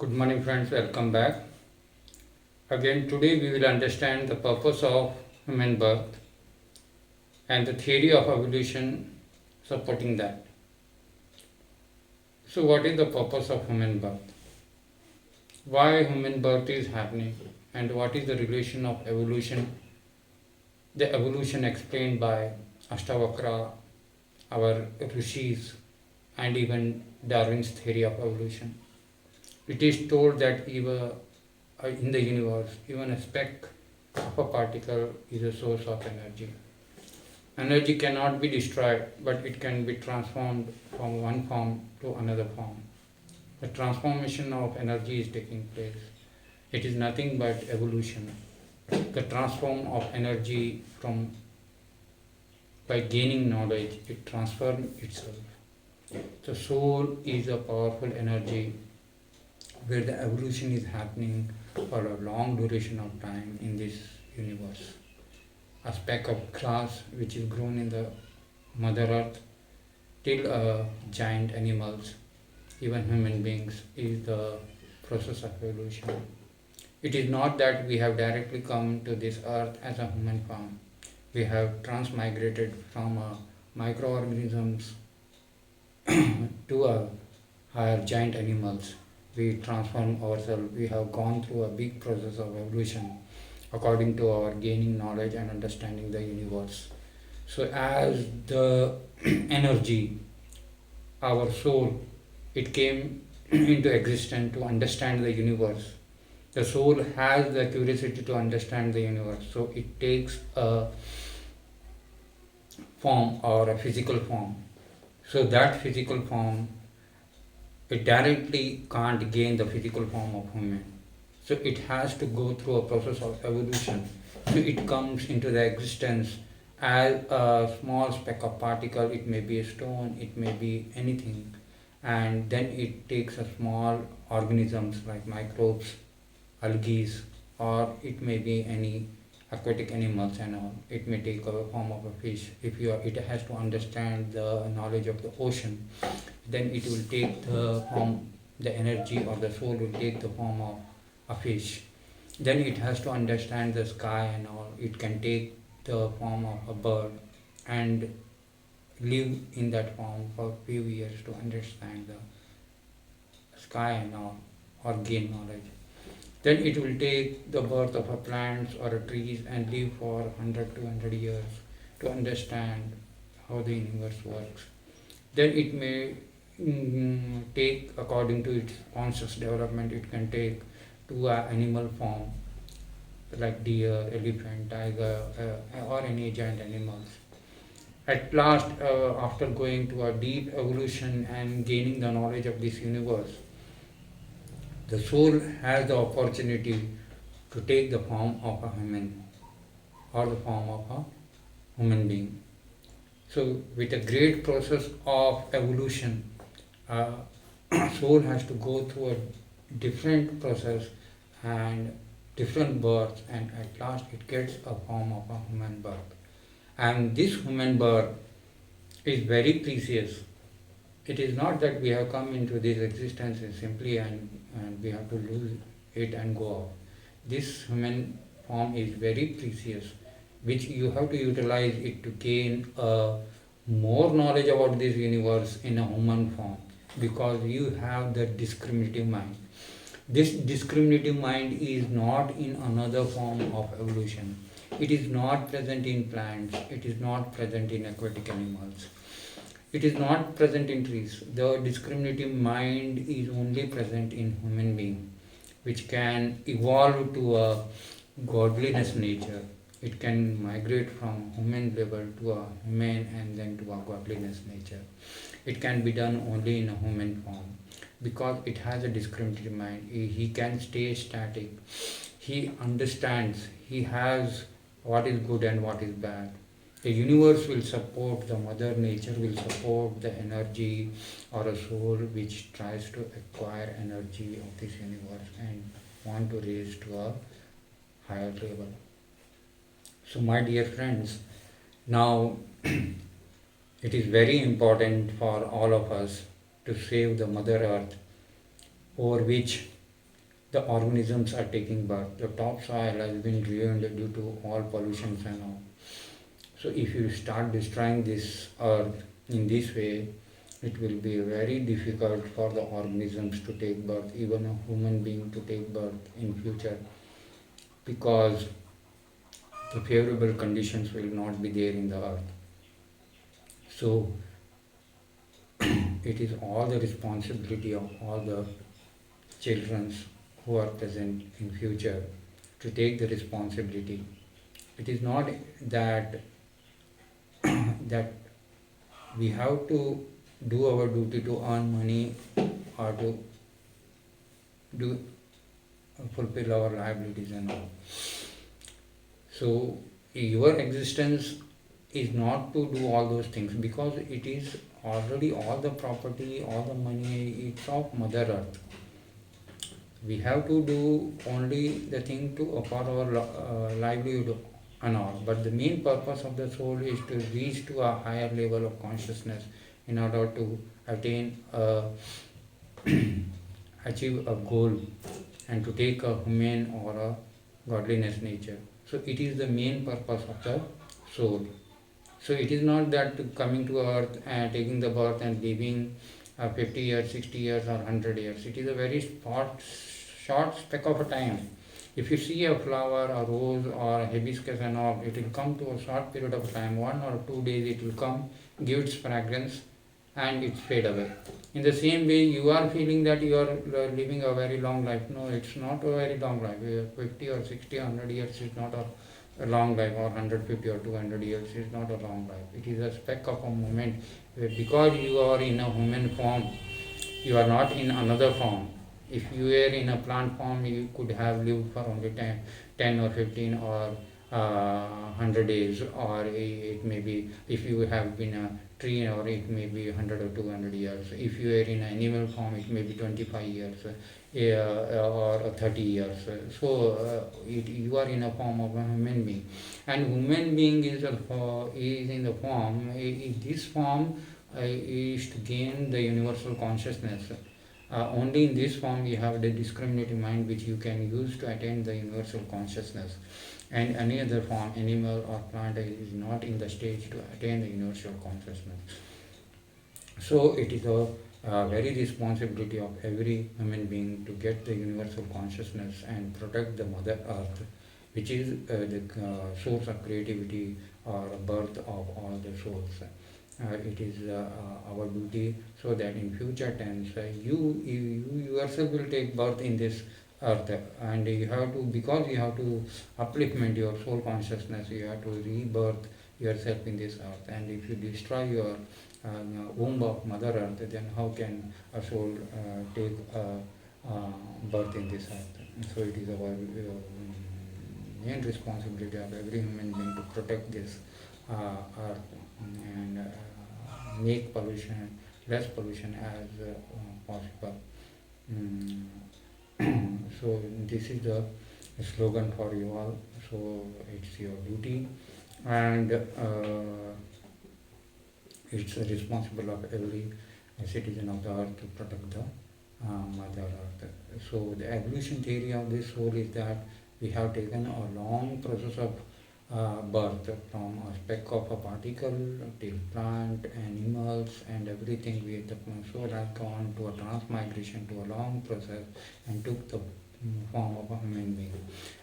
Good morning, friends. Welcome back. Again, today we will understand the purpose of human birth and the theory of evolution supporting that. So, what is the purpose of human birth? Why human birth is happening, and what is the relation of evolution? The evolution explained by Ashtavakra, our rishis, and even Darwin's theory of evolution. It is told that even in the universe, even a speck of a particle is a source of energy. Energy cannot be destroyed, but it can be transformed from one form to another form. The transformation of energy is taking place. It is nothing but evolution. The transform of energy from by gaining knowledge, it transforms itself. The soul is a powerful energy where the evolution is happening for a long duration of time in this universe. A speck of grass which is grown in the Mother Earth till giant animals, even human beings, is the process of evolution. It is not that we have directly come to this earth as a human form. We have transmigrated from microorganisms to higher giant animals. We transform ourselves. We have gone through a big process of evolution according to our gaining knowledge and understanding the universe. So, as the energy, our soul, it came into existence to understand the universe. The soul has the curiosity to understand the universe, so it takes a form or a physical form. So, that physical form, it directly can't gain the physical form of human. So it has to go through a process of evolution. So it comes into the existence as a small speck of particle. It may be a stone, it may be anything, and then it takes a small organisms like microbes, algae, or it may be any aquatic animals and all. It may take a form of a fish. If you are, it has to understand the knowledge of the ocean, then it will take the form, the energy of the soul will take the form of a fish. Then it has to understand the sky and all. It can take the form of a bird and live in that form for a few years to understand the sky and all, or gain knowledge. Then it will take the birth of a plants or a trees and live for 100 to 100 years to understand how the universe works. Then it may take, according to its conscious development, it can take to an animal form like deer, elephant, tiger, or any giant animals. At last, after going to a deep evolution and gaining the knowledge of this universe, the soul has the opportunity to take the form of a human or the form of a human being. So, with a great process of evolution, soul has to go through a different process and different births, and at last it gets a form of a human birth. And this human birth is very precious. It is not that we have come into this existence simply and we have to lose it and go off. This human form is very precious, which you have to utilize it to gain more knowledge about this universe in a human form, because you have the discriminative mind. This discriminative mind is not in another form of evolution. It is not present in plants, it is not present in aquatic animals, it is not present in trees. The discriminative mind is only present in human being, which can evolve to a godliness nature. It can migrate from human level to a human and then to a godliness nature. It can be done only in a human form because it has a discriminative mind. He can stay static. He understands. He has what is good and what is bad. The universe will support, the mother nature will support the energy or a soul which tries to acquire energy of this universe and want to raise to a higher level. So my dear friends, now it is very important for all of us to save the Mother Earth, over which the organisms are taking birth. The topsoil has been ruined due to all pollutions and all. So if you start destroying this earth in this way, it will be very difficult for the organisms to take birth, even a human being to take birth in future, because the favorable conditions will not be there in the earth. So it is all the responsibility of all the children who are present in future to take the responsibility. It is not that that we have to do our duty to earn money or to do fulfill our liabilities and all. So your existence is not to do all those things, because it is already all the property, all the money, it's of Mother Earth. We have to do only the thing to for our livelihood and all. But the main purpose of the soul is to reach to a higher level of consciousness in order to attain achieve a goal and to take a human or a godliness nature. So it is the main purpose of the soul. So it is not that coming to earth and taking the birth and living 50 years, 60 years or 100 years. It is a very short speck of a time. If you see a flower, a rose or a hibiscus and all, it will come to a short period of time, 1 or 2 days it will come, give its fragrance and it fade away. In the same way, you are feeling that you are living a very long life. No, it's not a very long life. 50 or 60, 100 years is not a long life, or 150 or 200 years is not a long life. It is a speck of a moment. Because you are in a human form, you are not in another form. If you were in a plant form, you could have lived for only 10 or 15 or 100 days, or it may be, if you have been a tree, or it may be 100 or 200 years. If you are in animal form, it may be 25 years or 30 years. So you are in a form of a human being, and human being is in the form, this form is to gain the universal consciousness. Only in this form you have the discriminating mind which you can use to attain the universal consciousness, and any other form, animal or plant, is not in the stage to attain the universal consciousness. So it is a very responsibility of every human being to get the universal consciousness and protect the Mother Earth, which is the source of creativity or birth of all the souls. It is our duty, so that in future times you yourself will take birth in this earth, and you have to, because you have to upliftment your soul consciousness, you have to rebirth yourself in this earth. And if you destroy your womb of Mother Earth, then how can a soul take birth in this earth? So it is our main responsibility of every human being to protect this earth and make pollution, less pollution as possible. So this is the slogan for you all. So it's your duty, and it's responsible of every citizen of the earth to protect the Mother Earth. So the evolution theory of this soul is that we have taken a long process of birth, from a speck of a particle till plant, animals and everything. The soul has gone to a transmigration, to a long process, and took the form of a human being.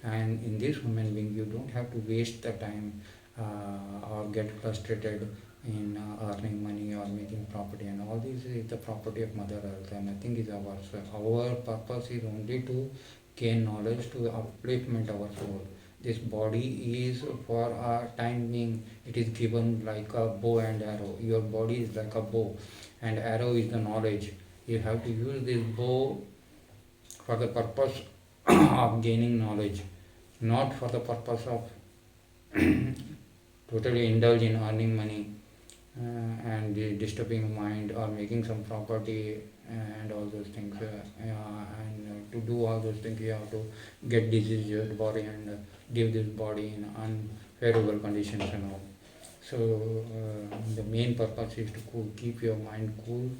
And in this human being, you don't have to waste the time or get frustrated in earning money or making property, and all this is the property of Mother Earth, and nothing is ours. Our purpose is only to gain knowledge, to upliftment our soul. This body is for a time being, it is given like a bow and arrow. Your body is like a bow, and arrow is the knowledge. You have to use this bow for the purpose of gaining knowledge, not for the purpose of totally indulge in earning money and disturbing mind or making some property and all those things. And to do all those things, you have to get diseased body and leave this body in unfavorable conditions and all. So the main purpose is to keep your mind cool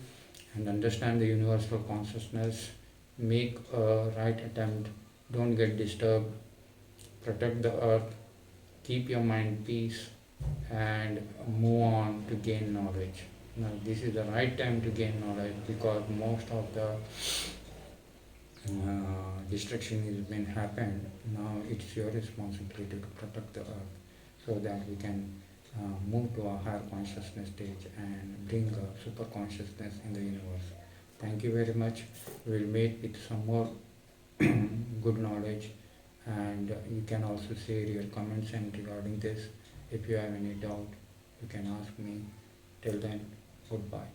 and understand the universal consciousness make a right attempt, don't get disturbed, protect the earth, keep your mind peace, and move on to gain knowledge. Now, this is the right time to gain knowledge because most of the destruction has been happened. Now it's your responsibility to protect the earth so that we can move to a higher consciousness stage and bring a super consciousness in the universe. Thank you very much. We'll meet with some more good knowledge, and you can also share your comments and regarding this. If you have any doubt, you can ask me. Till then, goodbye.